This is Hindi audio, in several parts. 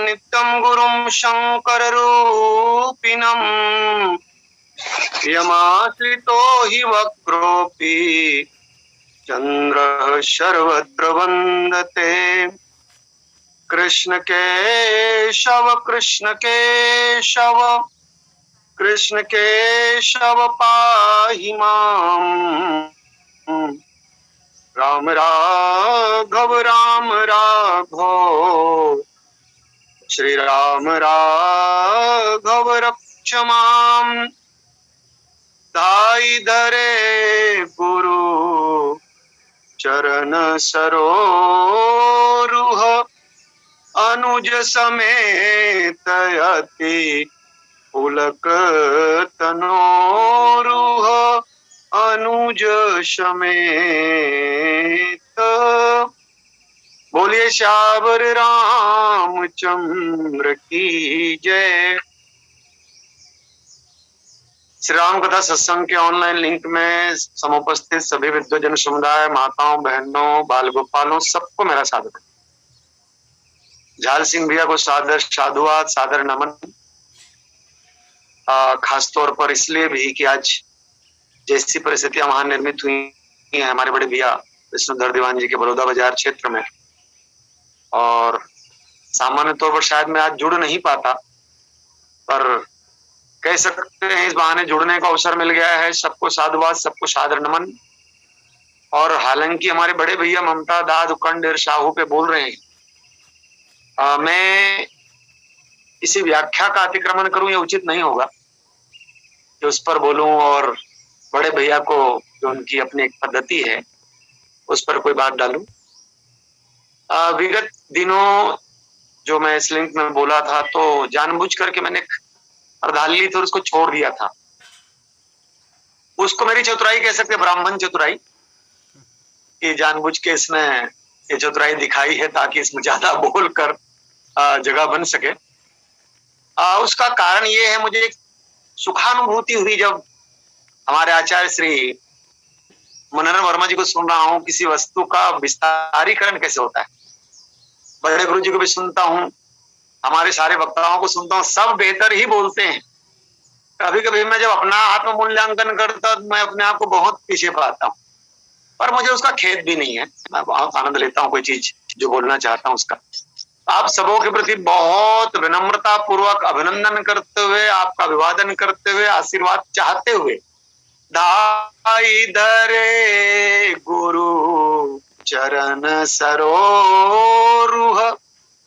नित्यं गुरुं शङ्कररूपिणम् यमाश्रितो हि वक्रोऽपि चन्द्रः सर्वत्र वन्दते। कृष्ण केशव कृष्ण केशव कृष्ण केशव पाहि माम्। राम राघव श्री राम राघव रक्ष माम्। दाई धरे गुरु चरण सरोरुह अनुज समेत अति पुलक तनोरुह अनुज समेत। बोलिए श्यावर रामचंद्र की जय। श्री राम कथा सत्संग के ऑनलाइन लिंक में समुपस्थित सभी विद्वजन समुदाय, माताओं, बहनों, बाल गोपालों, सबको मेरा सादर। झाल सिंह भैया को सादर साधुवाद, सादर नमन। खास तौर पर इसलिए भी कि आज जैसी परिस्थितियां वहां निर्मित हुई हैं हमारे बड़े भैया विष्णुधर दीवान जी के बड़ौदा बाजार क्षेत्र में, और सामान्य तौर पर शायद मैं आज जुड़ नहीं पाता, पर कह सकते हैं इस बहाने जुड़ने का अवसर मिल गया है। सबको साधुवाद, सबको सादर नमन। और हालांकि हमारे बड़े भैया ममता दाद उकंड शाहू पे बोल रहे हैं, मैं इसी व्याख्या का अतिक्रमण करूं ये उचित नहीं होगा कि उस पर बोलूं और बड़े भैया को जो उनकी अपनी एक पद्धति है उस पर कोई बात डालूं। विगत दिनों जो मैं इस लिंक में बोला था तो जानबूझ करके मैंने अर्धाल ली थी और उसको छोड़ दिया था। उसको मेरी चतुराई कह सकते, ब्राह्मण चतुराई, कि जानबूझ के इसने ये चतुराई दिखाई है ताकि इसमें ज्यादा बोल कर जगह बन सके। उसका कारण ये है, मुझे एक सुखानुभूति हुई जब हमारे आचार्य श्री मनोहर वर्मा जी को सुन रहा हूँ। किसी वस्तु का विस्तारीकरण कैसे होता है, बड़े गुरु जी को भी सुनता हूँ, हमारे सारे वक्ताओं को सुनता हूँ, सब बेहतर ही बोलते हैं। कभी कभी मैं जब अपना आत्म मूल्यांकन करता हूँ मैं अपने आप को बहुत पीछे पाता हूँ, पर मुझे उसका खेद भी नहीं है। मैं बहुत आनंद लेता हूँ कोई चीज जो बोलना चाहता हूँ उसका। आप सबों के प्रति बहुत विनम्रता पूर्वक अभिनंदन करते हुए, आपका अभिवादन करते हुए, आशीर्वाद चाहते हुए, दाई धरे गुरु चरण सरोरुह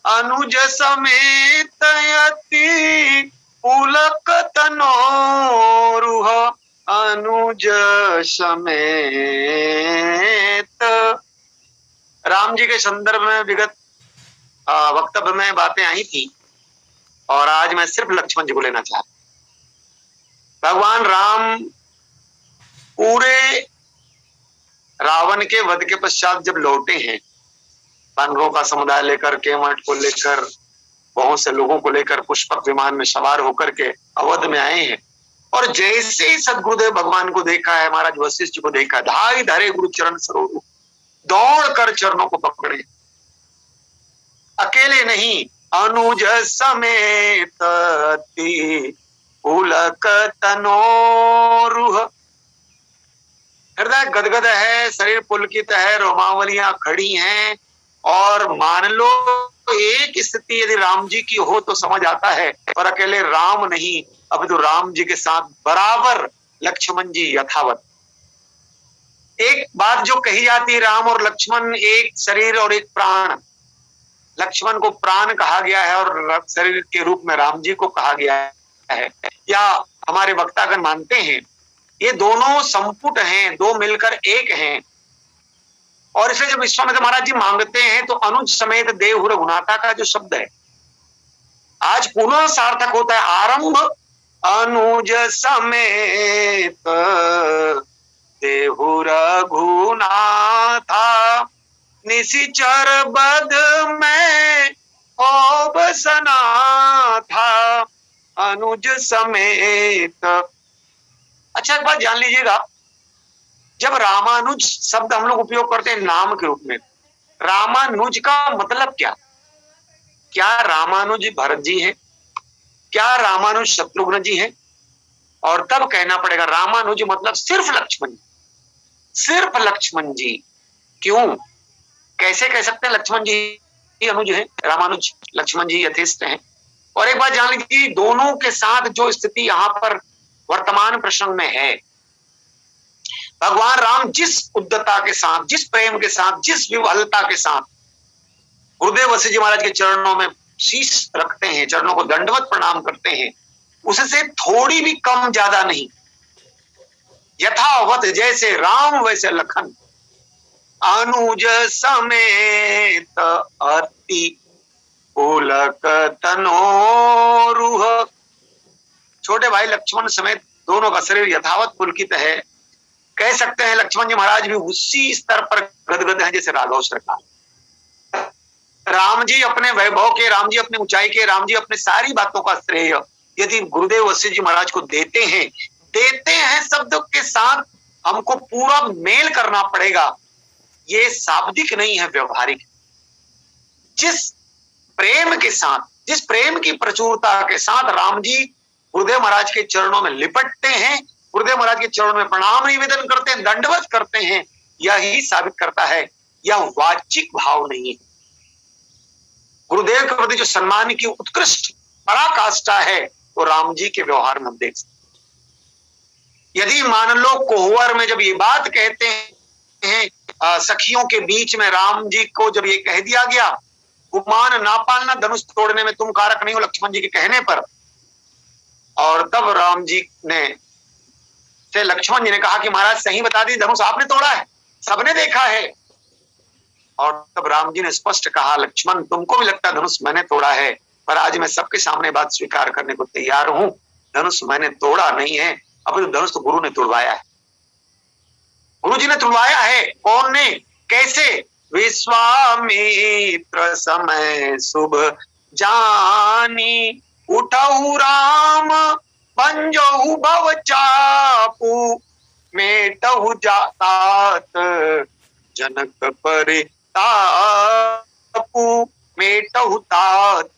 अनुज समेत अति पुलक तनोरुह अनुज समेत। राम जी के संदर्भ में विगत वक्तव्य में बातें आई थी और आज मैं सिर्फ लक्ष्मण जी को लेना चाहता। भगवान राम पूरे रावण के वध के पश्चात जब लौटे हैं, वानरों का समुदाय लेकर, केवट को लेकर, बहुत से लोगों को लेकर पुष्पक विमान में सवार होकर के अवध में आए हैं, और जैसे ही सदगुरुदेव भगवान को देखा है, महाराज वशिष्ठ जी को देखा, धाई धरे गुरु चरण सरोरु, दौड़ कर चरणों को पकड़े। अकेले नहीं, अनुज समेत पुलक तनोरुह। हृदय गदगद है, शरीर पुलकित है, रोमावलियां खड़ी हैं, और मान लो एक स्थिति यदि राम जी की हो तो समझ आता है, पर अकेले राम नहीं, अब तो राम जी के साथ बराबर लक्ष्मण जी यथावत। एक बात जो कही जाती है, राम और लक्ष्मण एक शरीर और एक प्राण। लक्ष्मण को प्राण कहा गया है और शरीर के रूप में राम जी को कहा गया है, या हमारे वक्तागण मानते हैं ये दोनों संपुट हैं, दो मिलकर एक हैं। और इसे जब विश्वामित्र महाराज जी मांगते हैं तो अनुज समेत देव रघुनाथा का जो शब्द है आज पुनः सार्थक होता है। आरंभ अनुज समेत देहु रघुनाथा, निशिचर बद में हो बसना था अनुज समेत। अच्छा एक बात जान लीजिएगा, जब रामानुज शब्द हम लोग उपयोग करते हैं नाम के रूप में, रामानुज का मतलब क्या? क्या रामानुज भरत जी हैं, क्या रामानुज शत्रुघ्न जी हैं? और तब कहना पड़ेगा रामानुज मतलब सिर्फ लक्ष्मण, सिर्फ लक्ष्मण जी। क्यों, कैसे कह सकते हैं लक्ष्मण जी अनुज हैं, रामानुज लक्ष्मण जी यथेष्ट हैं? और एक बात जान लीजिए, दोनों के साथ जो स्थिति यहाँ पर वर्तमान प्रसंग में है, भगवान राम जिस उद्दता के साथ, जिस प्रेम के साथ, जिस विवहलता के साथ गुरुदेव वशिष्ठ जी महाराज के चरणों में शीश रखते हैं, चरणों को दंडवत प्रणाम करते हैं, उससे थोड़ी भी कम ज्यादा नहीं। यथावत जैसे राम वैसे लखन, अनुज समेत अति पुलक तनोरुह। छोटे भाई लक्ष्मण समेत दोनों का शरीर यथावत पुलकित है। कह सकते हैं लक्ष्मण जी महाराज भी उसी स्तर पर गदगद हैं जैसे राघव सरकार। राम जी अपने वैभव के, राम जी अपने ऊंचाई के, राम जी अपने सारी बातों का श्रेय यदि गुरुदेव वशिष्ठ जी महाराज को देते हैं शब्द के साथ हमको पूरा मेल करना पड़ेगा। ये शाब्दिक नहीं है, व्यवहारिक। जिस प्रेम के साथ, जिस प्रेम की प्रचुरता के साथ राम जी गुरुदेव महाराज के चरणों में लिपटते हैं, गुरुदेव महाराज के चरणों में प्रणाम निवेदन करते हैं, दंडवत करते हैं, यही साबित करता है यह वाचिक भाव नहीं है। गुरुदेव के प्रति जो सम्मान की उत्कृष्ट पराकाष्ठा है वो राम जी के व्यवहार में हम देख सकते। यदि मान लो कोहवर में जब ये बात कहते हैं सखियों के बीच में, राम जी को जब ये कह दिया गया गुमान ना पालना, धनुष तोड़ने में तुम कारक नहीं हो, लक्ष्मण जी के कहने पर, और तब राम जी ने से लक्ष्मण जी ने कहा कि महाराज सही बता दी, धनुष आपने तोड़ा है, सबने देखा है। और तब राम जी ने स्पष्ट कहा लक्ष्मण तुमको भी लगता है धनुष मैंने तोड़ा है, पर आज मैं सबके सामने बात स्वीकार करने को तैयार हूं, धनुष मैंने तोड़ा नहीं है। अब धनुष तो गुरु ने तुड़वाया है, गुरु जी ने तुड़वाया है। कौन ने, कैसे? विश्वामित्र समय शुभ जानी, उठऊ राम पंजऊ भव चापू, मेटहु जातात जनक परितापू, मेटहु तात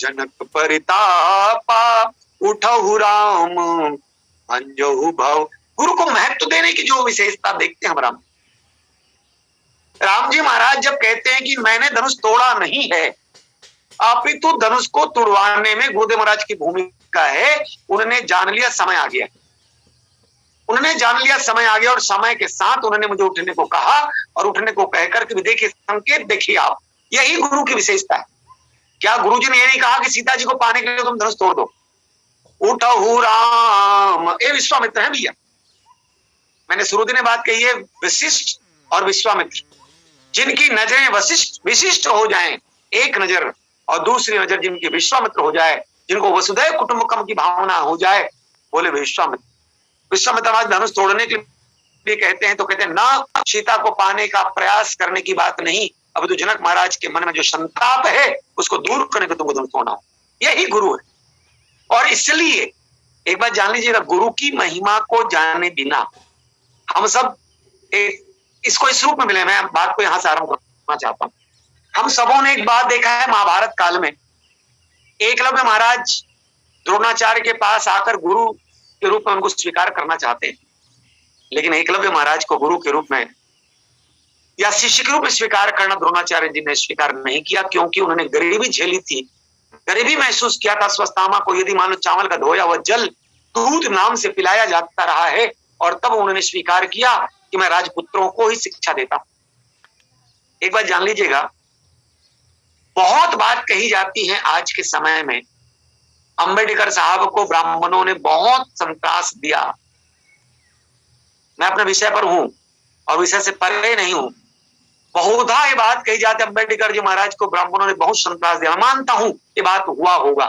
जनक परितापा, उठऊ राम पंजऊ भव। गुरु को महत्व देने की जो विशेषता देखते हैं हम राम जी महाराज जब कहते हैं कि मैंने धनुष तोड़ा नहीं है, अपितु धनुष को तुड़वाने में गुरुदेव महाराज की भूमिका है। उन्होंने जान लिया समय आ गया, उन्होंने जान लिया समय आ गया, और समय के साथ उन्होंने मुझे उठने को कहा, और उठने को कहकर के भी देखिए संकेत देखिए आप, यही गुरु की विशेषता है। क्या गुरु जी ने ये नहीं कहा कि सीता जी को पाने के लिए तुम धनुष तोड़ दो? उठहु राम, ये विश्वामित्र है भैया। मैंने शुरू दिन बात कही है, वशिष्ठ और विश्वामित्र, जिनकी नजरें विशिष्ट हो जाएं, एक नजर, और दूसरी नजर जिनकी विश्वामित्र हो जाए, जिनको वसुधैव कुटुंबकम की भावना हो जाए, बोले विश्वामित्र। विश्वामित्र आज धनुष तोड़ने के लिए कहते हैं तो कहते हैं ना, सीता को पाने का प्रयास करने की बात नहीं, अब तो जनक महाराज के मन में जो संताप है उसको दूर करने को तुमको धनुष तोड़ना हो। यही गुरु है। और इसलिए एक बात जान लीजिएगा, गुरु की महिमा को जाने बिना हम सब इसको इस रूप में मिले। मैं बात को यहां से आरंभ करना चाहता हूं। हम सबों ने एक बात देखा है महाभारत काल में, एकलव्य महाराज द्रोणाचार्य के पास आकर गुरु के रूप में उनको स्वीकार करना चाहते हैं, लेकिन एकलव्य महाराज को गुरु के रूप में या शिष्य के रूप में स्वीकार करना द्रोणाचार्य जी ने स्वीकार नहीं किया, क्योंकि उन्होंने गरीबी झेली थी, गरीबी महसूस किया था। स्वस्थामा को यदि मानो चावल का धोया हुआ जल दूध नाम से पिलाया जाता रहा है, और तब उन्होंने स्वीकार किया कि मैं राजपुत्रों को ही शिक्षा देता हूं। एक बात जान लीजिएगा, बहुत बात कही जाती है आज के समय में, अंबेडकर साहब को ब्राह्मणों ने बहुत संत्रास दिया। मैं अपने विषय पर हूं और विषय से परे नहीं हूं। बहुधा ये बात कही जाती है अंबेडकर जी महाराज को ब्राह्मणों ने बहुत संत्रास दिया। मानता हूं ये बात हुआ होगा,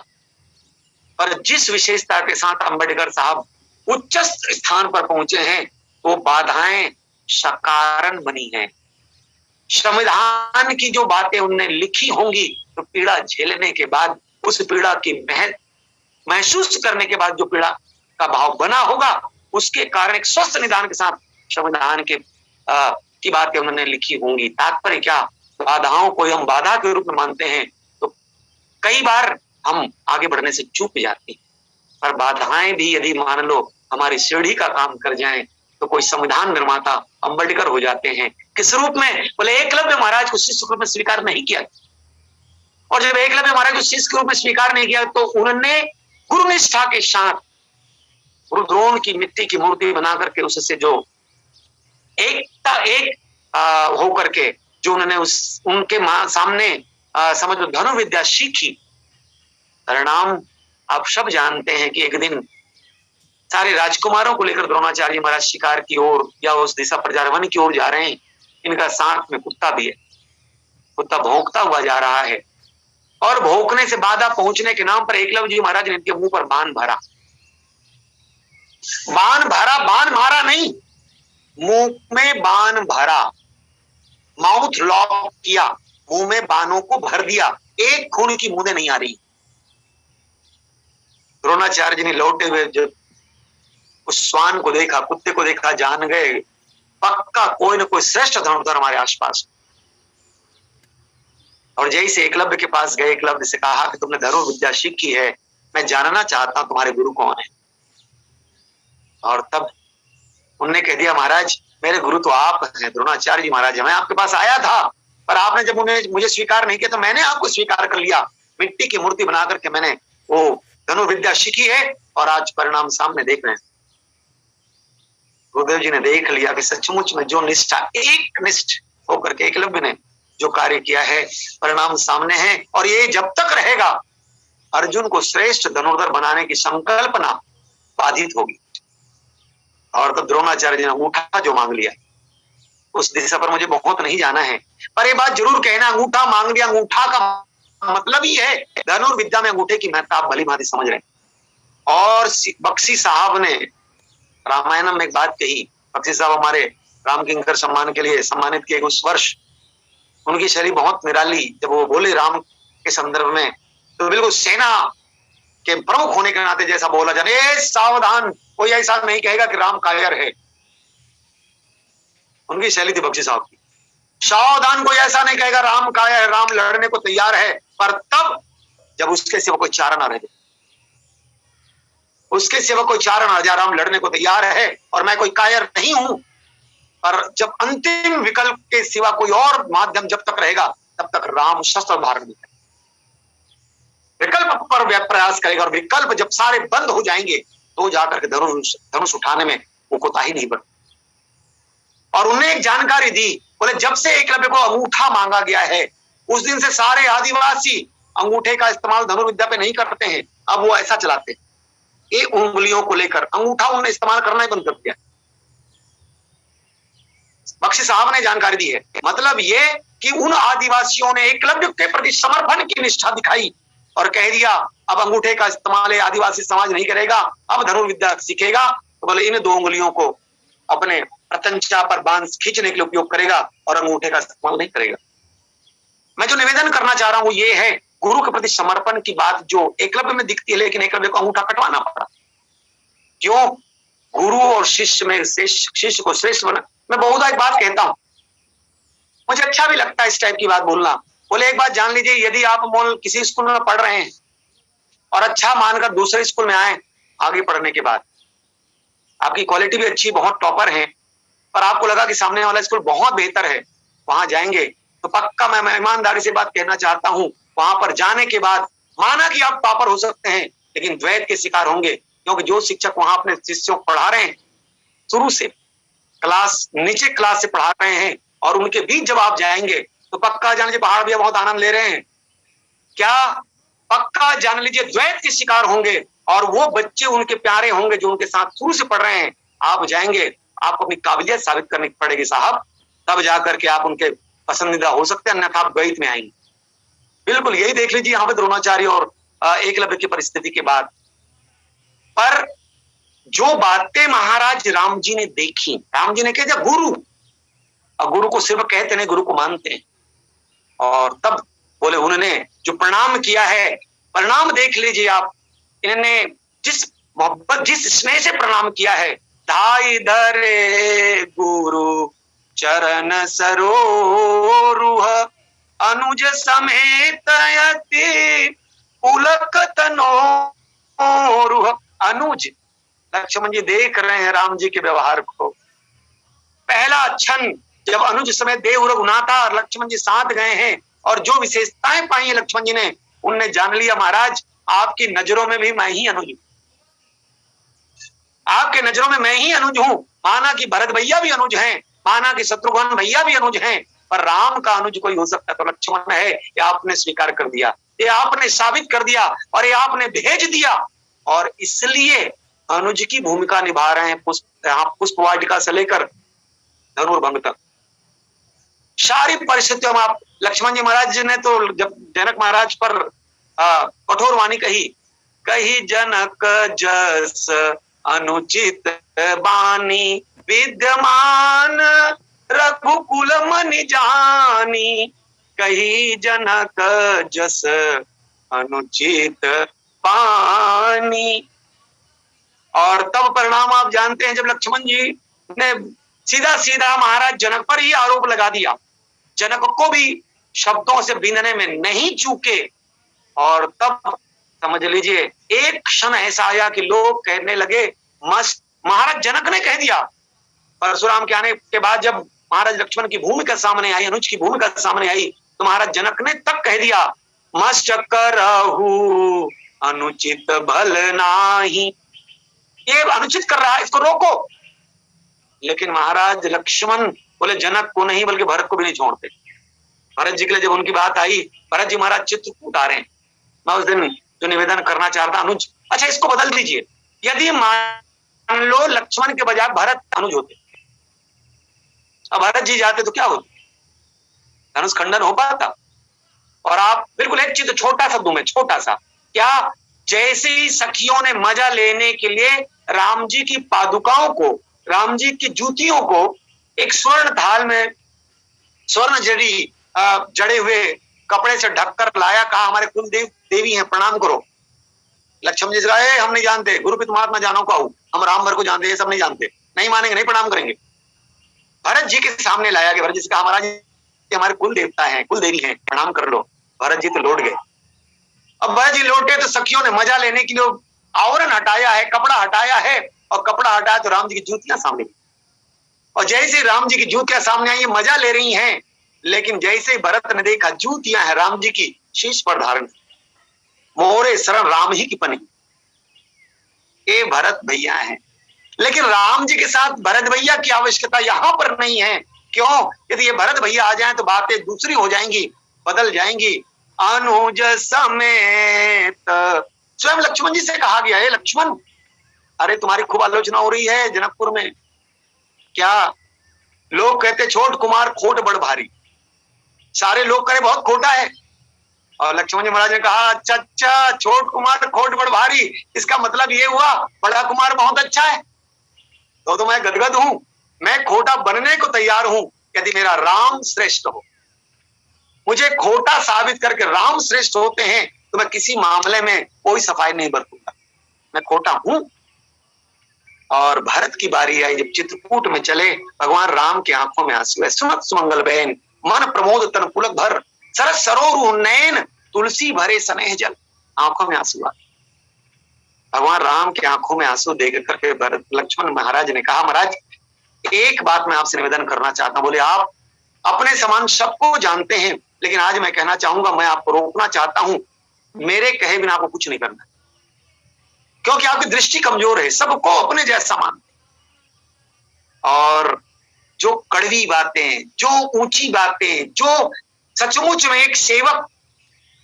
पर जिस विशेषता के साथ अंबेडकर साहब उच्च स्थान पर पहुंचे हैं, वो बाधाएं सकारण बनी हैं। संविधान की जो बातें उनने लिखी होंगी, तो पीड़ा झेलने के बाद, उस पीड़ा की महसूस करने के बाद जो पीड़ा का भाव बना होगा, उसके कारण एक स्वस्थ निदान के साथ संविधान के की बातें उन्होंने लिखी होंगी। तात्पर्य क्या? बाधाओं को हम बाधा के रूप में मानते हैं, तो कई बार हम आगे बढ़ने से चूक जाते हैं, पर बाधाएं भी यदि मान लो हमारी सीढ़ी का काम कर जाएं तो कोई संविधान निर्माता अम्बेडकर हो जाते हैं। किस रूप में? बोले एकलव्य महाराज को शिष्य के रूप में स्वीकार नहीं किया, और जब एकलव्य महाराज को शिष्य के रूप में स्वीकार नहीं किया तो उन्होंने गुरु निष्ठा के साथ गुरु द्रोण की मिट्टी की मूर्ति बना करके उससे जो एकता एक होकर के जो उन्होंने उनके सामने समझ लो धनुर्विद्या सीखी, परिणाम आप सब जानते हैं कि एक दिन सारे राजकुमारों को लेकर द्रोणाचार्य महाराज शिकार की ओर या उस दिशा प्रजारवन की ओर जा रहे हैं। इनका साथ में कुत्ता भी है, कुत्ता भौंकता हुआ जा रहा है, और भौंकने से बाधा पहुंचने के नाम पर एकलव्य जी महाराज ने इनके मुंह पर बाण भरा। बाण मारा नहीं, मुंह में बाण भरा, माउथ लॉक किया, मुंह में बाणों को भर दिया, एक खून की बूंदें नहीं आ रही। द्रोणाचार्य जी ने लौटे हुए जब उस श्वान को देखा, कुत्ते को देखा, जान गए पक्का कोई न कोई श्रेष्ठ धनुर्धर हमारे आसपास। और जैसे एकलव्य के पास गए, एकलव्य से कहा कि तुमने धनुर्विद्या सीखी है, मैं जानना चाहता हूं तुम्हारे गुरु कौन है। और तब उनने कह दिया, महाराज मेरे गुरु तो आप हैं, द्रोणाचार्य जी महाराज। मैं आपके पास आया था, पर आपने जब मुझे स्वीकार नहीं किया तो मैंने आपको स्वीकार कर लिया। मिट्टी की मूर्ति बना करके मैंने वो धनुर्विद्या सीखी है, और आज परिणाम सामने देख रहे हैं। गुरुदेव जी ने देख लिया कि सचमुच में जो निष्ठा, एक निष्ठ होकर के एकलव्य ने जो कार्य किया है, परिणाम सामने है, और ये जब तक रहेगा अर्जुन को श्रेष्ठ धनुर्धर बनाने की संकल्पना बाधित होगी। और तब द्रोणाचार्य जी ने अंगूठा जो मांग लिया, उस दिशा पर मुझे बहुत नहीं जाना है, पर ये बात जरूर कहना, अंगूठा मांग लिया। अंगूठा का मतलब ही है धनुर्विद्या में अंगूठे की महत्ता आप भली भांति समझ रहे हैं। और बख्शी साहब ने रामायणम में एक बात कही, बख्शी साहब हमारे राम किंकर सम्मान के लिए सम्मानित किए उस वर्ष, उनकी शैली बहुत निराली। जब वो बोले राम के संदर्भ में तो बिल्कुल सेना के प्रमुख होने के नाते जैसा बोला जाए, सावधान, कोई ऐसा नहीं कहेगा कि राम कायर है। उनकी शैली थी बख्शी साहब की, सावधान, कोई ऐसा नहीं कहेगा राम कायर है, राम लड़ने को तैयार है, पर तब जब उसके सिवा कोई चारा ना रहे, उसके सिवा कोई चारा ना रहे, राम लड़ने को तैयार है और मैं कोई कायर नहीं हूं, पर जब अंतिम विकल्प के सिवा कोई और माध्यम जब तक रहेगा तब तक राम शस्त्र धारण नहीं करेगा, विकल्प पर प्रयास करेगा, और विकल्प जब सारे बंद हो जाएंगे तो जाकर के धनुष उठाने में वो कोताही नहीं बरती। और उन्हें एक जानकारी दी, बोले जब से एकलव्य को अंगूठा मांगा गया है उस दिन से सारे आदिवासी अंगूठे का इस्तेमाल धनुर्विद्या पे नहीं करते हैं, अब वो ऐसा चलाते हैं, ये उंगलियों को लेकर अंगूठा उन्हें इस्तेमाल करना ही बंद कर दिया। बख्शी साहब ने जानकारी दी है, मतलब ये कि उन आदिवासियों ने एकलव्य के प्रति समर्पण की निष्ठा दिखाई और कह दिया अब अंगूठे का इस्तेमाल आदिवासी समाज नहीं करेगा, अब धनुर्विद्या सीखेगा तो बोले इन दो उंगलियों को अपने प्रतंचा पर बांध खींचने के लिए उपयोग करेगा और अंगूठे का इस्तेमाल नहीं करेगा। मैं जो निवेदन करना चाह रहा हूं ये है, गुरु के प्रति समर्पण की बात जो एकलव्य में दिखती है, लेकिन एकलव्य को अंगूठा कटवाना पड़ा। क्यों? गुरु और शिष्य में शिष्य को श्रेष्ठ बना। मैं बहुधा एक बात कहता हूं, मुझे अच्छा भी लगता है इस टाइप की बात बोलना। बोले एक बात जान लीजिए, यदि आप किसी स्कूल में पढ़ रहे हैं और अच्छा मानकर दूसरे स्कूल में आए, आगे पढ़ने के बाद आपकी क्वालिटी भी अच्छी, बहुत टॉपर है, पर आपको लगा कि सामने वाला स्कूल बहुत बेहतर है, वहां जाएंगे तो पक्का मैं ईमानदारी से बात कहना चाहता हूं, वहां पर जाने के बाद माना कि आप टॉपर हो सकते हैं, लेकिन द्वैत के शिकार होंगे, क्योंकि जो शिक्षक वहां अपने शिष्यों को पढ़ा रहे हैं शुरू से क्लास नीचे क्लास से पढ़ा रहे हैं, और उनके बीच जब आप जाएंगे तो पक्का जान लीजिए पहाड़ भैया बहुत आनंद ले रहे हैं क्या, पक्का जान लीजिए द्वैत के शिकार होंगे, और वो बच्चे उनके प्यारे होंगे जो उनके साथ शुरू से पढ़ रहे हैं। आप जाएंगे, आपको अपनी काबिलियत साबित करनी पड़ेगी साहब, तब जाकर के आप उनके पसंदीदा हो सकते हैं, अन्यथा आप द्वैत में आएंगे। बिल्कुल यही देख लीजिए यहाँ पे द्रोणाचार्य और एकलव्य की परिस्थिति के बाद। पर जो बातें महाराज राम जी ने देखी, राम जी ने कह दिया गुरु, और गुरु को सिर्फ कहते नहीं, गुरु को मानते हैं। और तब बोले उन्होंने जो प्रणाम किया है, प्रणाम देख लीजिए आप, इन्होंने जिस मोहब्बत जिस स्नेह से प्रणाम किया है, धाई धरे गुरु चरण सरोरुह अनुज समेत यति पुलक तनोरुह। अनुज, लक्ष्मण जी देख रहे हैं राम जी के व्यवहार को। पहला क्षण जब अनुज समय देव रघुनाथा और लक्ष्मण जी साथ गए हैं और जो विशेषताएं पाई है लक्ष्मण जी ने, उनने जान लिया महाराज आपकी नजरों में भी मैं ही अनुज हूं, आपके नजरों में मैं ही अनुज हूं। माना कि भरत भैया भी अनुज हैं, माना कि शत्रुघ्न भैया भी अनुज हैं, पर राम का अनुज कोई हो सकता तो लक्ष्मण है। ये आपने स्वीकार कर दिया, ये आपने साबित कर दिया और ये आपने भेज दिया, और इसलिए अनुज की भूमिका निभा रहे हैं पुष्प वाटिका से लेकर धनुर्भंग तक। सारी परिस्थितियों में आप लक्ष्मण जी महाराज ने तो जब जनक महाराज पर कठोर वाणी कही जनक जस अनुचित बानी विद्यमान रघुकुल मन जानी, कही जनक जस अनुचित बानी। और तब परिणाम आप जानते हैं, जब लक्ष्मण जी ने सीधा सीधा महाराज जनक पर ही आरोप लगा दिया, जनक को भी शब्दों से बीनने में नहीं चूके, और तब समझ लीजिए एक क्षण ऐसा आया कि लोग कहने लगे मस्त, महाराज जनक ने कह दिया। परशुराम के आने के बाद जब महाराज लक्ष्मण की भूमिका सामने आई, अनुज की भूमिका सामने आई, तो महाराज जनक ने तक कह दिया मस्त करहु अनुचित भल नाही, ये अनुचित कर रहा है, इसको रोको। लेकिन महाराज लक्ष्मण बोले जनक को नहीं बल्कि भरत को भी नहीं छोड़ते। भरत जी के लिए जब उनकी बात आई, भरत जी महाराज चित्रकूट आ रहे हैं, मैं उस दिन जो निवेदन करना चाहता अनुज, अच्छा इसको बदल दीजिए, यदि मान लो लक्ष्मण के बजाय भरत अनुज होते, अब भरत जी जाते तो क्या होता, धनुष खंडन हो पाता। और आप बिल्कुल एक चीज छोटा सा दूं, छोटा सा, क्या जैसे ही सखियों ने मजा लेने के लिए राम जी की पादुकाओं को, राम जी की जूतियों को एक स्वर्ण थाल में स्वर्ण जड़े हुए कपड़े से ढककर लाया, कहा हमारे कुल देवी हैं प्रणाम करो। लक्ष्मण जी से कहा हम नहीं जानते, गुरुपित महात्मा जानो का हूं, हम राम भर को जानते, ये सब नहीं जानते, नहीं मानेंगे, नहीं प्रणाम करेंगे। भरत जी के सामने लाया गया, भरत जी से कहा महाराज हमारे कुल देवता हैं, कुल देवी हैं, प्रणाम कर लो। भरत जी तो लौट गए। अब भरत जी लौटे तो सखियों ने मजा लेने के लिए आवरण हटाया है, कपड़ा हटाया है, और कपड़ा हटाया तो राम जी की जूतियां सामने, और जैसे राम जी की जूतियां सामने आई, मजा ले रही हैं, लेकिन जैसे भरत ने देखा जूतियां हैं राम जी की शीश पर धारण, मोरे शरण राम ही की पनी, ये भरत भैया हैं। लेकिन राम जी के साथ भरत भैया की आवश्यकता यहां पर नहीं है। क्यों? यदि ये भरत भैया आ जाएं तो बातें दूसरी हो जाएंगी, बदल जाएंगी। अनुज समेत स्वयं लक्ष्मण जी से कहा गया है, लक्ष्मण अरे तुम्हारी खूब आलोचना हो रही है जनकपुर में, क्या लोग कहते छोट कुमार खोट बड़ भारी, सारे लोग कहे बहुत खोटा है। और लक्ष्मण जी महाराज ने कहा अच्छा अच्छा, छोट कुमार खोट बड़ भारी, इसका मतलब ये हुआ बड़ा कुमार बहुत अच्छा है, तो मैं गदगद हूं, मैं खोटा बनने को तैयार हूं यदि मेरा राम श्रेष्ठ हो। मुझे खोटा साबित करके राम श्रेष्ठ होते हैं तो मैं किसी मामले में कोई सफाई नहीं बरतूंगा, मैं खोटा हूं। और भरत की बारी आई, जब चित्रकूट में चले, भगवान राम की आंखों में आंसू है। सुनत सुमंगल बहन मन प्रमोद तन पुलक भर, सरस सरोरु नैन तुलसी भरे स्नेह जल, आंखों में आंसू आ। भगवान राम की आंखों में आंसू देख करके भरत लक्ष्मण महाराज ने कहा महाराज एक बात मैं आपसे निवेदन करना चाहता हूं। बोले आप अपने समान सबको जानते हैं, लेकिन आज मैं कहना चाहूंगा, मैं आपको रोकना चाहता हूं, मेरे कहे बिना आपको कुछ नहीं करना, क्योंकि आपकी दृष्टि कमजोर है, सबको अपने जैसा मानते, और जो कड़वी बातें, जो ऊंची बातें, जो सचमुच में एक सेवक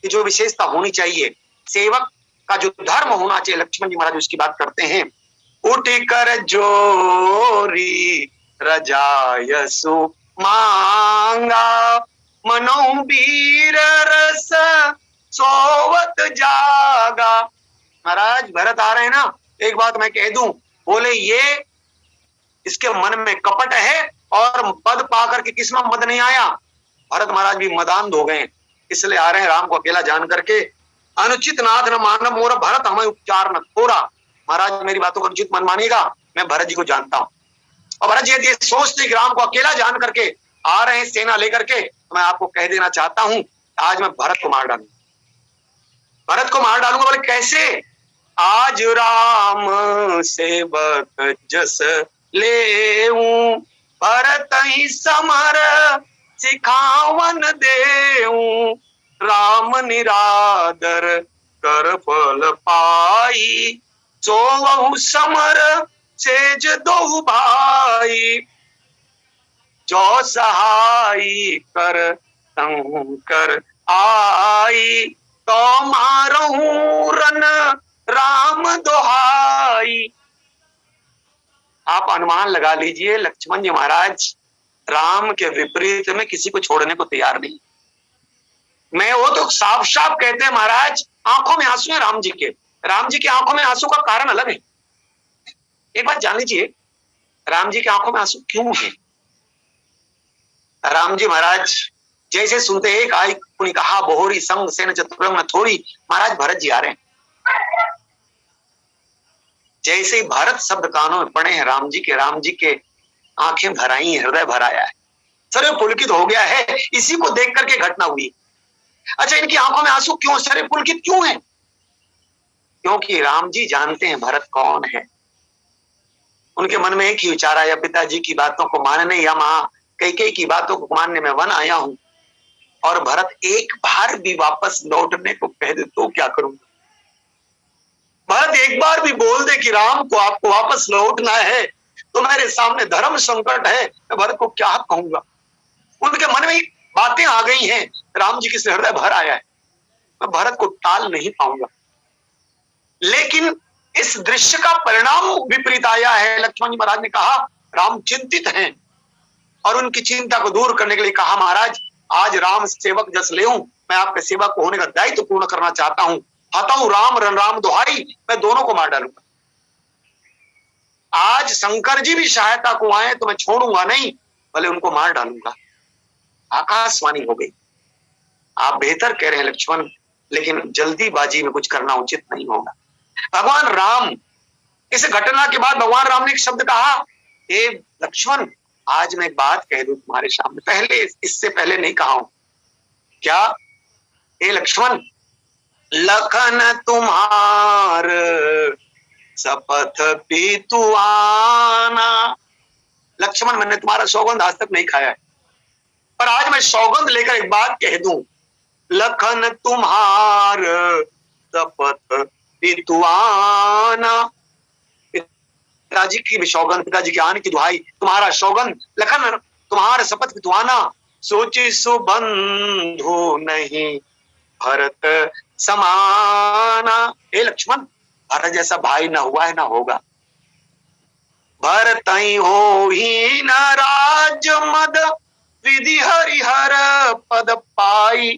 की जो विशेषता होनी चाहिए, सेवक का जो धर्म होना चाहिए, लक्ष्मण जी महाराज उसकी बात करते हैं। उठ कर जोरी रजायसु मांगा, मनो वीर रस सोवत जागा। महाराज भरत आ रहे हैं ना, एक बात मैं कह दूं, बोले ये इसके मन में कपट है, और पद पाकर के किस में मद नहीं आया। भरत महाराज भी मदान्ध हो गए, इसलिए आ रहे हैं राम को अकेला जान करके। अनुचित नाथ न मानव मोर भरत हमें उपचार न थोड़ा। महाराज मेरी बातों को अनुचित मन मानिएगा, मैं भरत जी को जानता हूं, और भरत जी यदि सोचते कि राम को अकेला जान करके आ रहे हैं सेना लेकर के, तो मैं आपको कह देना चाहता हूं आज मैं भरत को मार डालूंगा, भरत को मार कैसे? आज राम सेवक जस लेऊं, भरत ही समर सिखावन देऊं, राम निरादर कर फल पाई, जो वहु समर सेज दो भाई, जो सहाई कर शंकर आई, तो मारहूं रन राम दोहाई। आप अनुमान लगा लीजिए, लक्ष्मण जी महाराज राम के विपरीत में किसी को छोड़ने को तैयार नहीं। मैं वो तो साफ साफ कहते हैं महाराज, आंखों में आंसू है राम जी के। राम जी की आंखों में आंसू का कारण अलग है। एक बात जान लीजिए, राम जी की आंखों में आंसू क्यों है? राम जी महाराज जैसे सुनते एक आई पुनि कहा बोहरी संग सेन चतुरंग न थोड़ी, महाराज भरत जी आ रहे हैं। जैसे ही भरत शब्द कानों में पड़े हैं राम जी के आंखें भर आई हैं, हृदय भर आया है, शरीर पुलकित हो गया है। इसी को देख करके घटना हुई। अच्छा, इनकी आंखों में आंसू क्यों, शरीर पुलकित क्यों है? क्योंकि राम जी जानते हैं भरत कौन है। उनके मन में एक ही विचार आया, पिताजी की बातों को मानने या कैकेयी की बातों को मानने में वन आया हूं, और भरत एक बार भी वापस लौटने को कह दे तो क्या करूंगा? भरत एक बार भी बोल दे कि राम को आपको वापस लौटना है तो मेरे सामने धर्म संकट है, मैं भरत को क्या कहूंगा? उनके मन में बातें आ गई हैं, राम जी के हृदय भर आया है, मैं भरत को टाल नहीं पाऊंगा। लेकिन इस दृश्य का परिणाम विपरीत आया है। लक्ष्मण जी महाराज ने कहा राम चिंतित हैं, और उनकी चिंता को दूर करने के लिए कहा महाराज आज राम सेवक जस लेऊं, मैं आपके सेवक होने का दायित्व पूर्ण करना चाहता हूं। हताऊ राम रन राम दोहाई, मैं दोनों को मार डालूंगा। आज शंकर जी भी सहायता को आए तो मैं छोड़ूंगा नहीं, भले उनको मार डालूंगा। आकाशवाणी हो गई। आप बेहतर कह रहे हैं लक्ष्मण, लेकिन जल्दीबाजी में कुछ करना उचित नहीं होगा। भगवान राम, इस घटना के बाद भगवान राम ने एक शब्द कहा, हे लक्ष्मण आज मैं एक बात कह दूं तुम्हारे सामने, पहले इससे पहले नहीं कहा हूं। क्या? हे लक्ष्मण, लखन तुम्हार शपथ पीतुआना। लक्ष्मण मैंने तुम्हारा सौगंध आज तक नहीं खाया है, पर आज मैं सौगंध लेकर एक बात कह दूं, लखन तुम्हार शपथ पीतुआना। पिताजी की भी सौगंध, पिताजी के आने की दुहाई, तुम्हारा सौगंध, लखन तुम्हारा शपथ पीतुआना। सोची सुबंधु नहीं भरत समाना। हे लक्ष्मण, भरत जैसा भाई ना हुआ है ना होगा। भरत हो ही न राज मद, विधि हरिहर पद पाई,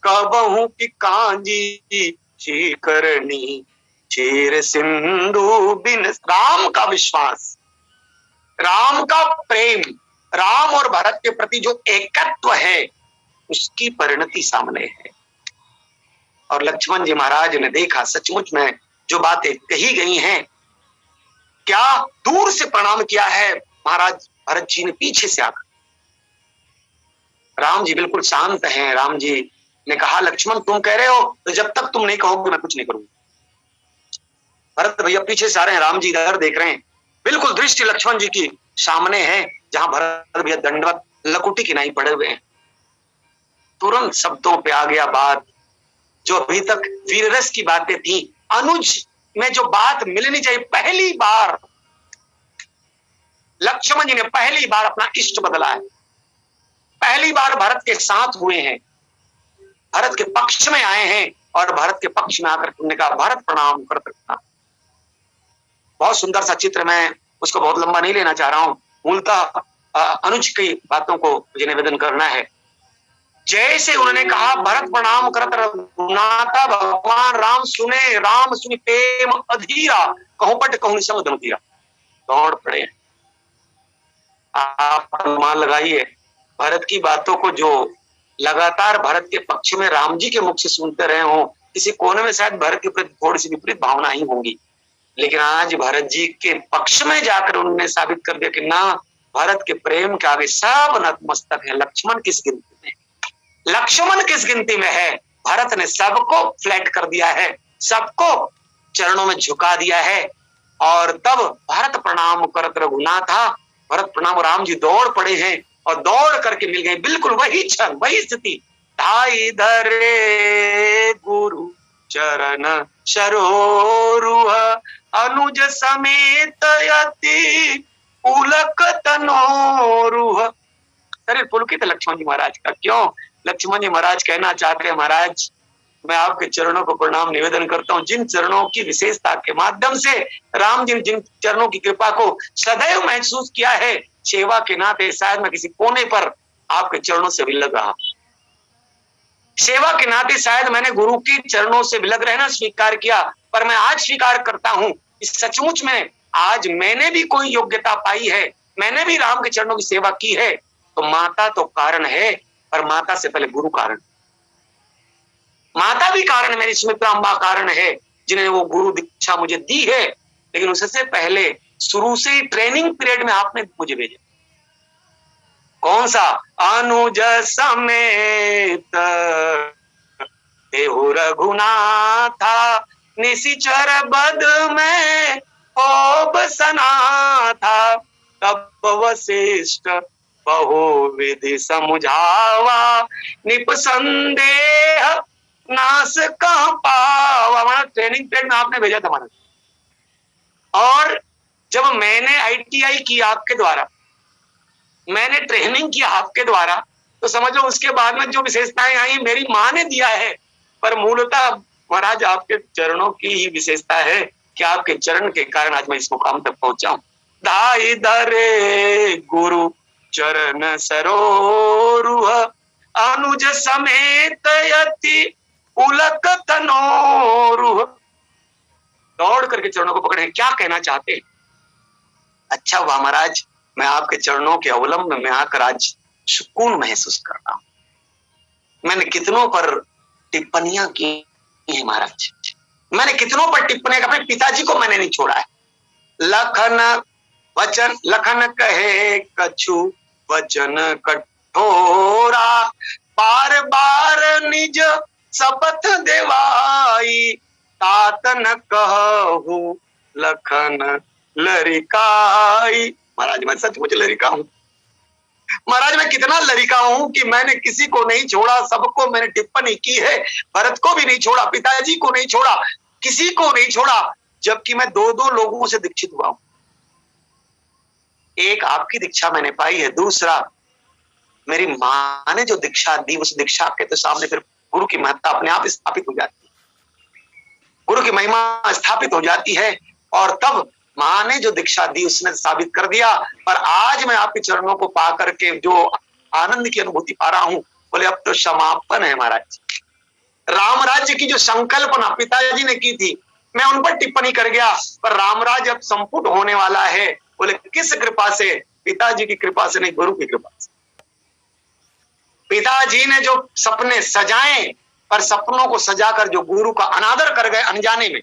कबहू की कांजी चीकरनी चीर सिंधु बिन। राम का विश्वास, राम का प्रेम, राम और भरत के प्रति जो एकत्व है उसकी परिणति सामने है। और लक्ष्मण जी महाराज ने देखा सचमुच में जो बातें कही गई हैं, क्या दूर से प्रणाम किया है महाराज भरत जी ने पीछे से आकर। राम जी बिल्कुल शांत हैं। राम जी ने कहा लक्ष्मण तुम कह रहे हो तो जब तक तुम नहीं कहोगे मैं कुछ नहीं करूंगा। भरत भैया पीछे से आ रहे हैं, राम जी इधर देख रहे हैं, बिल्कुल दृष्टि लक्ष्मण जी की सामने है, जहां भरत भैया दंडवत लकुटी की नहीं पड़े हुए हैं। तुरंत शब्दों पे आ गया बात जो अभी तक वीररस की बातें थी, अनुज में जो बात मिलनी चाहिए। पहली बार लक्ष्मण जी ने पहली बार अपना इष्ट बदला है, पहली बार भरत के साथ हुए हैं, भरत के पक्ष में आए हैं, और भरत के पक्ष में आकर तुमने कहा भरत प्रणाम कर सकता। बहुत सुंदर सा चित्र, मैं उसको बहुत लंबा नहीं लेना चाह रहा हूं। मूलतः अनुज की बातों को मुझे निवेदन करना है। जैसे उन्होंने कहा भरत प्रणाम करत रघुनाथा, भगवान राम सुने, राम सुनि प्रेम अधीरा, कहूं पट कहूं संग धनुधीरा, दौड़ पड़े। आप अनुमान लगाइए, भरत की बातों को जो लगातार भरत के पक्ष में राम जी के मुख से सुनते रहे हो, किसी कोने में शायद भरत के प्रति थोड़ी सी विपरीत भावना ही होंगी, लेकिन आज भरत जी के पक्ष में जाकर उन्होंने साबित कर दिया कि ना, भरत के प्रेम के आगे सब नतमस्तक है। लक्ष्मण किस गिनती में, लक्ष्मण किस गिनती में है? भरत ने सबको फ्लैट कर दिया है, सबको चरणों में झुका दिया है। और तब भरत प्रणाम करत रघुनाथा, भरत प्रणाम, राम जी दौड़ पड़े हैं और दौड़ करके मिल गए। बिल्कुल वही क्षण, वही स्थिति। धाई धरे गुरु चरण सरोरुह, अनुज समेत यति पुलक तनोरुह। शरीर पुलकित लक्ष्मण जी महाराज का। क्यों? लक्ष्मण जी महाराज कहना चाहते हैं, महाराज मैं आपके चरणों को प्रणाम निवेदन करता हूँ। जिन चरणों की विशेषता के माध्यम से राम जी जिन चरणों की कृपा को सदैव महसूस किया है, सेवा के नाते शायद मैं किसी कोने पर आपके चरणों से विलग रहा। सेवा के नाते शायद मैंने गुरु के चरणों से विलग रहना स्वीकार किया, पर मैं आज स्वीकार करता हूं इस सचमुच में आज मैंने भी कोई योग्यता पाई है, मैंने भी राम के चरणों की सेवा की है। तो माता तो कारण है, पर माता से पहले गुरु कारण। माता भी कारण, मेरी सुमित्रा अम्बा कारण है, जिन्हें वो गुरु दीक्षा मुझे दी है। लेकिन उससे पहले शुरू से ही ट्रेनिंग पीरियड में आपने मुझे भेजा। कौन सा? अनुज समेत देहु रघुनाथा, निशिचर बद में होब सना था। तब वशिष्ठ बहु विधि समुझावा, निप संदेह नास कहाँ पावा। हमारा ट्रेनिंग पीरियड में आपने भेजा था हमारा। और जब मैंने ITI की आपके द्वारा, मैंने ट्रेनिंग किया आपके द्वारा, तो समझ लो उसके बाद में जो विशेषताएं आई मेरी माँ ने दिया है, पर मूलतः महाराज आपके चरणों की ही विशेषता है कि आपके चरण के कारण आज मैं इस मुकाम तक पहुंचा हूं। धाई धरे गुरु चरण सरोरुह, अनुज समेत यति पुलक तनोरुह। दौड़ करके चरणों को पकड़े। क्या कहना चाहते हैं? अच्छा हुआ महाराज मैं आपके चरणों के अवलंब में आकर आज सुकून महसूस कर रहा हूं। मैंने कितनों पर टिप्पणियां की है महाराज, मैंने कितनों पर टिप्पणियां, अपने पिताजी को मैंने नहीं छोड़ा है। लखन वचन, लखन कहे कछु वचन कठोरा, बार बार निज शपथ देवाई, तात न कहूं लखन लरिकाई। महाराज मैं सचमुच लरिका हूं। महाराज मैं कितना लरिका हूं कि मैंने किसी को नहीं छोड़ा, सबको मैंने टिप्पणी की है। भरत को भी नहीं छोड़ा, पिताजी को नहीं छोड़ा, किसी को नहीं छोड़ा, जबकि मैं 2-2 लोगों से दीक्षित हुआ हूं। एक आपकी दीक्षा मैंने पाई है, दूसरा मेरी मां ने जो दीक्षा दी, उस दीक्षा के तो सामने फिर गुरु की महत्ता अपने आप स्थापित हो जाती है, गुरु की महिमा स्थापित हो जाती है। और तब मां ने जो दीक्षा दी उसने साबित कर दिया। पर आज मैं आपके चरणों को पा करके जो आनंद की अनुभूति पा रहा हूं, बोले अब तो समापन है महाराज। राम राज्य की जो संकल्पना पिताजी ने की थी, मैं उन पर टिप्पणी कर गया, पर राम राज्य अब संपुट होने वाला है। बोले किस कृपा से? पिताजी की कृपा से नहीं, गुरु की कृपा से। पिताजी ने जो सपने सजाए, पर सपनों को सजाकर जो गुरु का अनादर कर गए अनजाने में,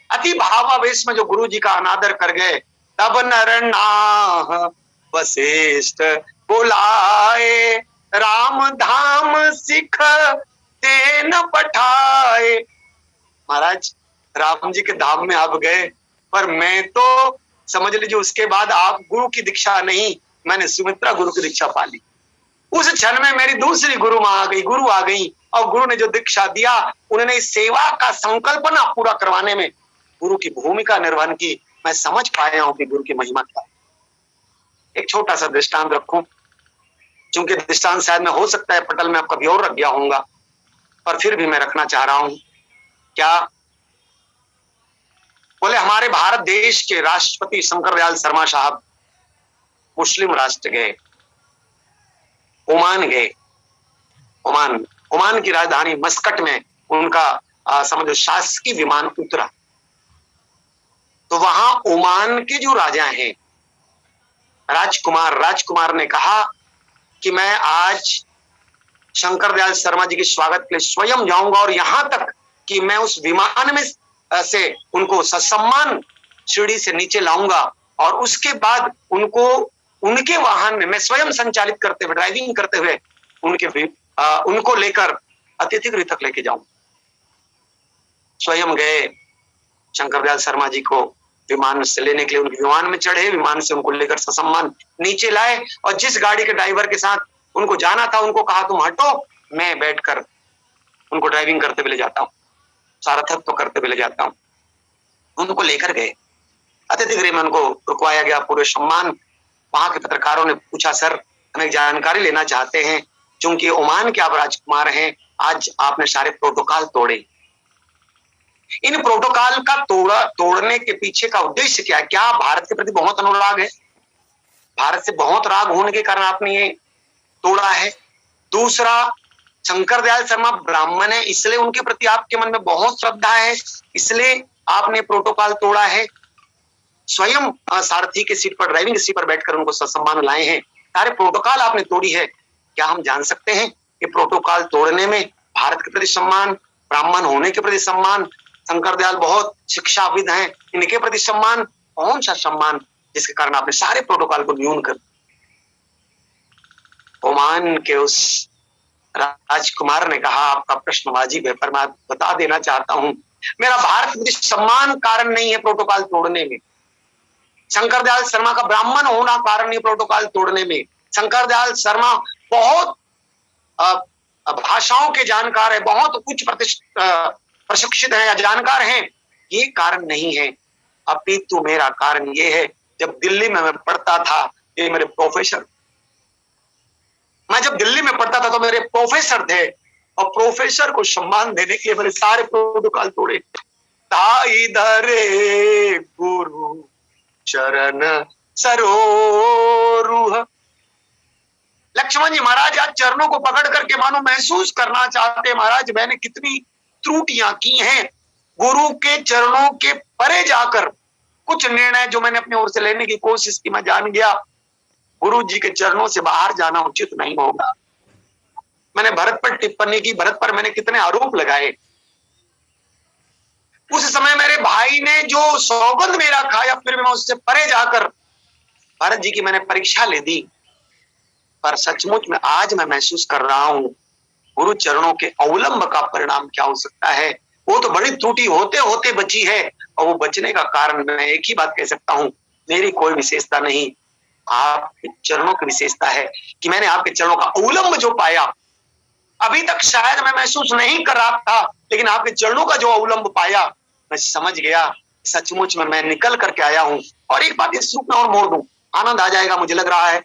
अति भावावेश में जो गुरु जी का अनादर कर गए, तब नर नाह वशिष्ठ बुलाए, राम धाम सिख ते न पठाए। महाराज राम जी के धाम में आप गए, पर मैं तो समझ लीजिए उसके बाद आप गुरु की दीक्षा नहीं, मैंने सुमित्रा गुरु की दीक्षा पा ली। उस क्षण में मेरी दूसरी गुरु मां आ गई, गुरु आ गई, और गुरु ने जो दीक्षा दिया, उन्होंने इस सेवा का संकल्पना पूरा करवाने में गुरु की भूमिका निर्वहन की। मैं समझ पाया हूं कि गुरु की महिमा क्या है। एक छोटा सा दृष्टांत रखूं, क्योंकि दृष्टांत शायद में हो सकता है पटल में आप कभी और रख गया होऊंगा, पर फिर भी मैं रखना चाह रहा हूं। क्या? बोले हमारे भारत देश के राष्ट्रपति शंकरदयाल शर्मा साहब मुस्लिम राष्ट्र गए, ओमान गए। ओमान की राजधानी मस्कट में उनका समझो शासकीय विमान उतरा। तो वहां ओमान के जो राजा हैं, राजकुमार ने कहा कि मैं आज शंकरदयाल शर्मा जी के स्वागत के लिए स्वयं जाऊंगा, और यहां तक कि मैं उस विमान में से उनको ससम्मान सीढ़ी से नीचे लाऊंगा, और उसके बाद उनको उनके वाहन में मैं स्वयं संचालित करते हुए, ड्राइविंग करते हुए उनको लेकर अतिथि गृह तक लेके जाऊं। स्वयं गए शंकर दयाल शर्मा जी को विमान से लेने के लिए, उनके विमान में चढ़े, विमान से उनको लेकर ससम्मान नीचे लाए और जिस गाड़ी के ड्राइवर के साथ उनको जाना था उनको कहा तुम हटो, मैं बैठकर उनको ड्राइविंग करते हुए ले जाता हूँ, सारथत्व करते हुए ले जाता हूँ। उनको लेकर गए, अतिथि गृह में उनको रुकवाया गया पूरे सम्मान। वहां के पत्रकारों ने पूछा सर हम एक जानकारी लेना चाहते हैं, क्योंकि ओमान के आप राजकुमार हैं, आज आपने सारे प्रोटोकॉल तोड़े, इन प्रोटोकॉल का तोड़ने के पीछे का उद्देश्य क्या है? क्या भारत के प्रति बहुत अनुराग है? भारत से बहुत राग होने के कारण आपने ये तोड़ा है? दूसरा, शंकर दयाल शर्मा ब्राह्मण है, इसलिए उनके प्रति आपके मन में बहुत श्रद्धा है, इसलिए आपने प्रोटोकॉल तोड़ा है? स्वयं सारथी के सीट पर, ड्राइविंग सीट पर बैठकर उनको ससम्मान लाए हैं, सारे प्रोटोकॉल आपने तोड़ी है। क्या हम जान सकते हैं कि प्रोटोकॉल तोड़ने में भारत के प्रति सम्मान, ब्राह्मण होने के प्रति सम्मान, शंकर दयाल बहुत शिक्षाविद हैं, इनके प्रति सम्मान, कौन सा सम्मान जिसके कारण आपने सारे प्रोटोकॉल को न्यून कर? ओमान के उस राजकुमार ने कहा आपका प्रश्न वाजिब है, पर मैं बता देना चाहता हूं मेरा भारत के सम्मान कारण नहीं है प्रोटोकॉल तोड़ने में, शंकर दयाल शर्मा का ब्राह्मण होना कारण नहीं प्रोटोकॉल तोड़ने में, शंकर दयाल शर्मा बहुत भाषाओं के जानकार है, बहुत उच्च प्रशिक्षित है या जानकार हैं, ये कारण नहीं है, अपितु मेरा कारण ये है जब दिल्ली में मैं पढ़ता था, ये मेरे प्रोफेसर, मैं जब दिल्ली में पढ़ता था तो मेरे प्रोफेसर थे और प्रोफेसर को सम्मान देने के लिए मैंने सारे प्रोटोकॉल तोड़े। ताई धरे गुरु चरण सरोरुह। लक्ष्मण जी महाराज आज चरणों को पकड़ करके मानो महसूस करना चाहते, महाराज मैंने कितनी त्रुटियां की हैं, गुरु के चरणों के परे जाकर कुछ निर्णय जो मैंने अपनी ओर से लेने की कोशिश की, मैं जान गया गुरु जी के चरणों से बाहर जाना उचित नहीं होगा। मैंने भरत पर टिप्पणी की, भरत पर मैंने कितने आरोप लगाए, उस समय मेरे भाई ने जो सौगंध मेरा खाया, फिर भी मैं उससे परे जाकर भरत जी की मैंने परीक्षा ले दी, पर सचमुच में आज मैं महसूस कर रहा हूं गुरु चरणों के अवलंब का परिणाम क्या हो सकता है। वो तो बड़ी त्रुटि होते होते बची है, और वो बचने का कारण मैं एक ही बात कह सकता हूं, मेरी कोई विशेषता नहीं, आपके चरणों की विशेषता है कि मैंने आपके चरणों का अवलंब जो पाया, अभी तक शायद मैं महसूस नहीं कर रहा था, लेकिन आपके चरणों का जो अवलंब पाया मैं समझ गया सचमुच में मैं निकल करके आया हूं। और एक बात इस रूप में और मोड़ दूं, आनंद आ जाएगा मुझे लग रहा है।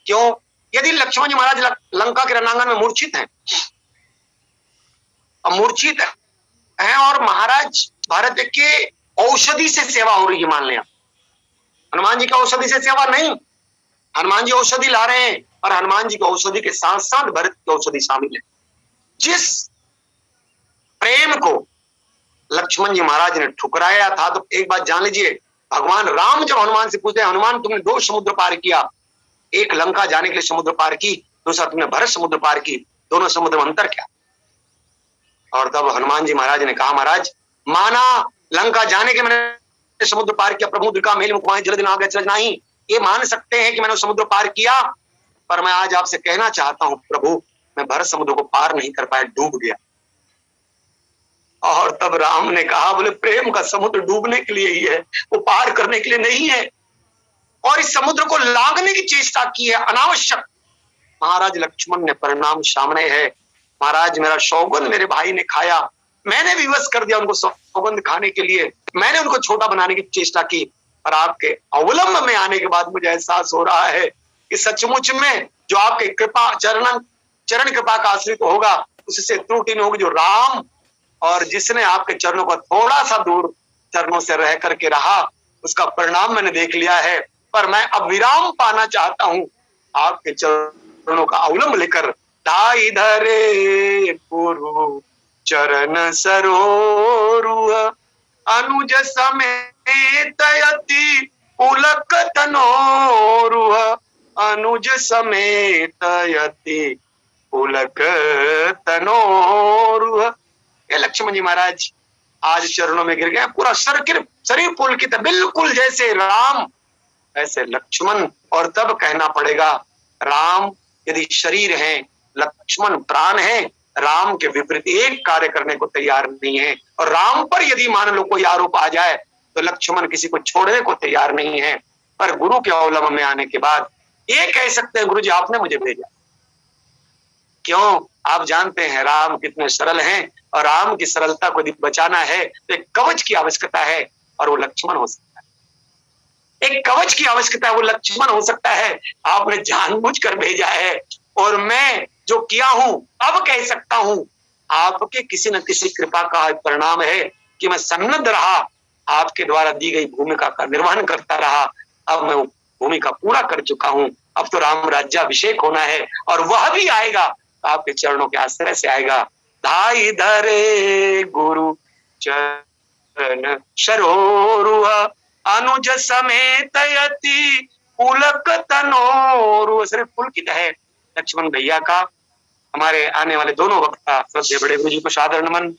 क्यों? यदि लक्ष्मण जी महाराज लंका के रणांगण में मूर्छित हैं, मूर्छित हैं और महाराज भरत के औषधि से सेवा हो रही है, मान लिया हनुमान जी की औषधि से सेवा नहीं, हनुमान जी औषधि ला रहे हैं और हनुमान जी की औषधि के साथ साथ भरत की औषधि शामिल है। जिस प्रेम को लक्ष्मण जी महाराज ने ठुकराया था, तो एक बात जान लीजिए, भगवान राम जब हनुमान से पूछते हैं हनुमान तुमने 2 समुद्र पार किया, एक लंका जाने के लिए समुद्र पार की, दूसरा तुमने भरत समुद्र पार की, दोनों समुद्र में अंतर क्या? और तब हनुमान जी महाराज ने कहा महाराज माना लंका जाने के मैंने समुद्र पार किया, प्रभु द्विका मेल मुखवाए जलद नाग अचरज नहीं, ये मान सकते हैं कि मैंने समुद्र पार किया, पर मैं आज आपसे कहना चाहता हूं प्रभु मैं भरत समुद्र को पार नहीं कर पाया, डूब गया। और तब राम ने कहा बोले प्रेम का समुद्र डूबने के लिए ही है, वो पार करने के लिए नहीं है, और इस समुद्र को लांघने की चेष्टा की है अनावश्यक। महाराज लक्ष्मण ने परिणाम सामने है, महाराज मेरा सौगंध मेरे भाई ने खाया, मैंने विवश कर दिया उनको सौगंध खाने के लिए, मैंने उनको छोटा बनाने की चेष्टा की, पर आपके अवलंब में आने के बाद मुझे एहसास हो रहा है कि सचमुच में जो आपके कृपा चरण कृपा का आश्रित होगा उससे त्रुटि नहीं होगी। जो राम और जिसने आपके चरणों को थोड़ा सा दूर चरणों से रह करके रहा, उसका परिणाम मैंने देख लिया है, पर मैं अब विराम पाना चाहता हूं आपके चरणों का अवलंब लेकर। ताई धरे गुरु चरण सरोरुह अनुज समेत यति पुलक तनोरुह अनुज समेत यति पुलक तनोरुह। ये लक्ष्मण जी महाराज आज चरणों में गिर गए, पूरा शरीर पुलकित, बिल्कुल जैसे राम ऐसे लक्ष्मण। और तब कहना पड़ेगा राम यदि शरीर है, लक्ष्मण प्राण है, राम के विपरीत एक कार्य करने को तैयार नहीं है। और राम पर यदि मान लो कोई आरोप आ जाए तो लक्ष्मण किसी को छोड़ने को तैयार नहीं है। पर गुरु के अवलंबन में आने के बाद ये कह सकते हैं, गुरु जी आपने मुझे भेजा। क्यों? आप जानते हैं राम कितने सरल हैं, और राम की सरलता को यदि बचाना है तो एक कवच की आवश्यकता है, और वो लक्ष्मण हो सकता है। एक कवच की आवश्यकता है, वो लक्ष्मण हो सकता है। आपने जानबूझकर भेजा है, और मैं जो किया हूं अब कह सकता हूं आपके किसी न किसी कृपा का परिणाम है कि मैं सन्नद्ध रहा, आपके द्वारा दी गई भूमिका का निर्वहन करता रहा। अब मैं वो भूमिका पूरा कर चुका हूं। अब तो राम राज्याभिषेक होना है, और वह भी आएगा आपके चरणों के आश्रय से आएगा। धाई धरे गुरु चरण सरोरुह अनुज समेत यति पुलक तनोरु। सिर्फ पुलकित है लक्ष्मण भैया का। हमारे आने वाले दोनों वक्ता श्रद्धेय बड़े गुरु जी को सादर नमन,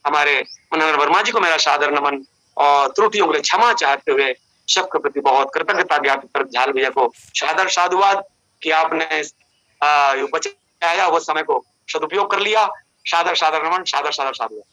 हमारे मनोहर वर्मा जी को मेरा सादर नमन, और त्रुटियों के लिए क्षमा चाहते हुए सबके प्रति बहुत कृतज्ञता ज्ञापित कर झाल भैया को सादर साधुवाद कि आपने बचाया, वो समय को सदुपयोग कर लिया। सादर सादर नमन, सादर सादर साधुवाद।